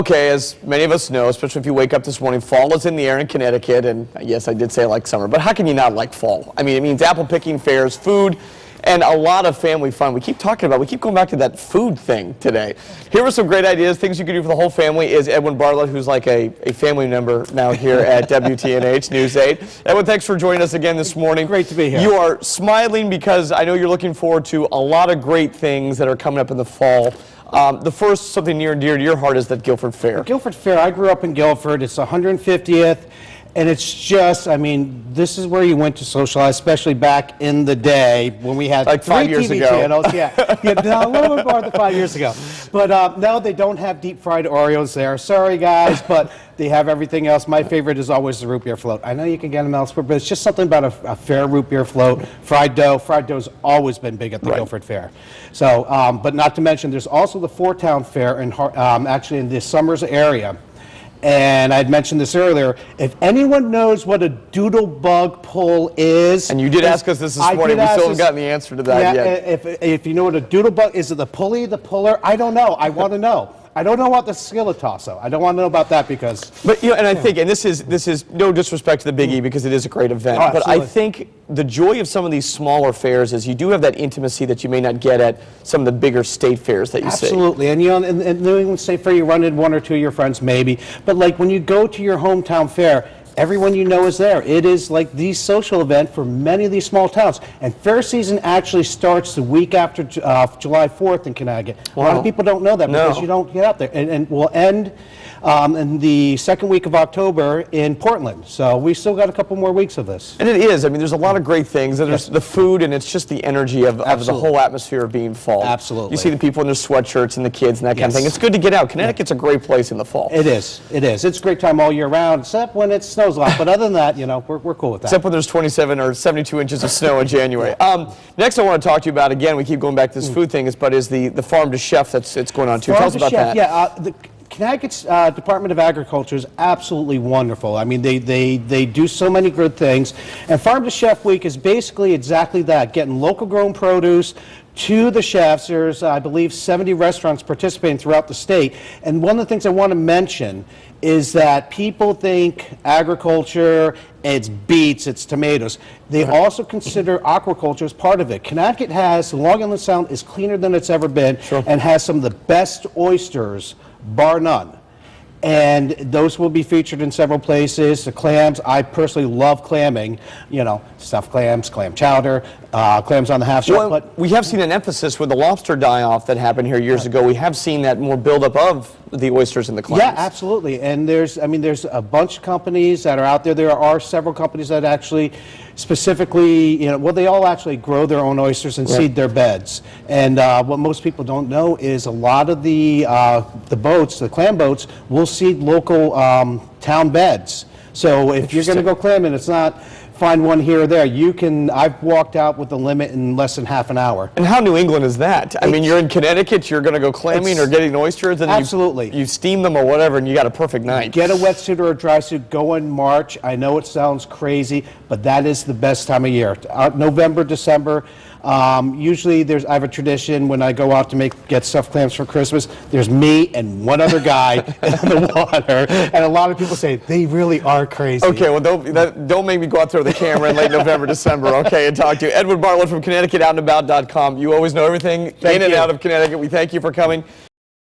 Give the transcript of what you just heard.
Okay, as many of us know, especially if you wake up this morning, fall is in the air in Connecticut, and yes, I did say I like summer, but how can you not like fall? I mean, it means apple picking fairs, food, and a lot of family fun. We keep going back to that food thing today. Here are some great ideas, things you can do for the whole family. Is Edwin Bartlett, who's like a family member now here at WTNH News 8. Edwin, thanks for joining us again this morning. Great to be here. You are smiling because I know you're looking forward to a lot of great things that are coming up in the fall. The first, something near and dear to your heart, is that Guilford Fair. The Guilford Fair, I grew up in Guilford. It's 150th, and it's just, I mean, this is where you went to socialize, especially back in the day when we had like 5 years TV ago. channels. Yeah, no, a little bit more than 5 years ago. But no, they don't have deep fried Oreos there. Sorry, guys, but they have everything else. My favorite is always the root beer float. I know you can get them elsewhere, but it's just something about a fair root beer float. Fried dough. Fried dough's always been big at the Guilford Fair. So, but not to mention, there's also the Four-Town Fair actually in the Summers area. And I'd mentioned this earlier. If anyone knows what a doodle bug pull is, and you did ask us this morning, we still haven't gotten the answer to that yet. If you know what a doodle bug is, it the pulley, the puller? I don't know. I want to know. I don't know about the skillet toss-o. I don't want to know about that because. But and I think, and this is no disrespect to the Big E because it is a great event. Oh, but I think the joy of some of these smaller fairs is you do have that intimacy that you may not get at some of the bigger state fairs that you see. Absolutely, and in New England State Fair, you run into one or two of your friends maybe. But like when you go to your hometown fair, everyone you know is there. It is like the social event for many of these small towns. And fair season actually starts the week after July 4th in Connecticut. Wow. A lot of people don't know that because you don't get out there. And we'll end in the second week of October in Portland. So we still got a couple more weeks of this. And it is. I mean, there's a lot of great things. There's the food, and it's just the energy of the whole atmosphere of being fall. Absolutely. You see the people in their sweatshirts and the kids and that kind of thing. It's good to get out. Connecticut's a great place in the fall. It is. It is. It's a great time all year round, except when it snows a lot. But other than that, you know, we're cool with that. Except when there's 27 or 72 inches of snow in January. Next, I want to talk to you about, again, we keep going back to this food thing, is the farm to chef that's going on too. Tell us about that. Yeah, Connecticut's Department of Agriculture is absolutely wonderful. I mean, they do so many good things. And Farm to Chef Week is basically exactly that, getting local grown produce to the chefs. There's, I believe, 70 restaurants participating throughout the state. And one of the things I want to mention is that people think agriculture, it's beets, it's tomatoes. They also consider aquaculture as part of it. Connecticut has, the Long Island Sound is cleaner than it's ever been and has some of the best oysters, bar none. And those will be featured in several places. The clams, I personally love clamming. You know, stuffed clams, clam chowder, clams on the half shell. Well, we have seen an emphasis with the lobster die-off that happened here years ago. We have seen that more build-up of the oysters and the clams. Yeah, absolutely. And there's a bunch of companies that are out there. There are several companies that actually specifically, they all actually grow their own oysters and seed their beds. And what most people don't know is a lot of the boats, the clam boats, will seed local town beds. So if you're going to go clamming, it's not find one here or there. I've walked out with the limit in less than half an hour. And how New England is that? I mean, you're in Connecticut, you're going to go clamming or getting oysters, and you steam them or whatever, and you got a perfst night. Get a wetsuit or a dry suit, go in March. I know it sounds crazy, but that is the best time of year. November, December. Usually I have a tradition when I go out to get stuffed clams for Christmas, there's me and one other guy in the water, and a lot of people say they really are crazy. Okay, well don't make me go out there with the camera in late November, December, okay, and talk to you. Edwin Bartlett from ConnecticutOutandAbout.com. You always know everything in and out of Connecticut. We thank you for coming.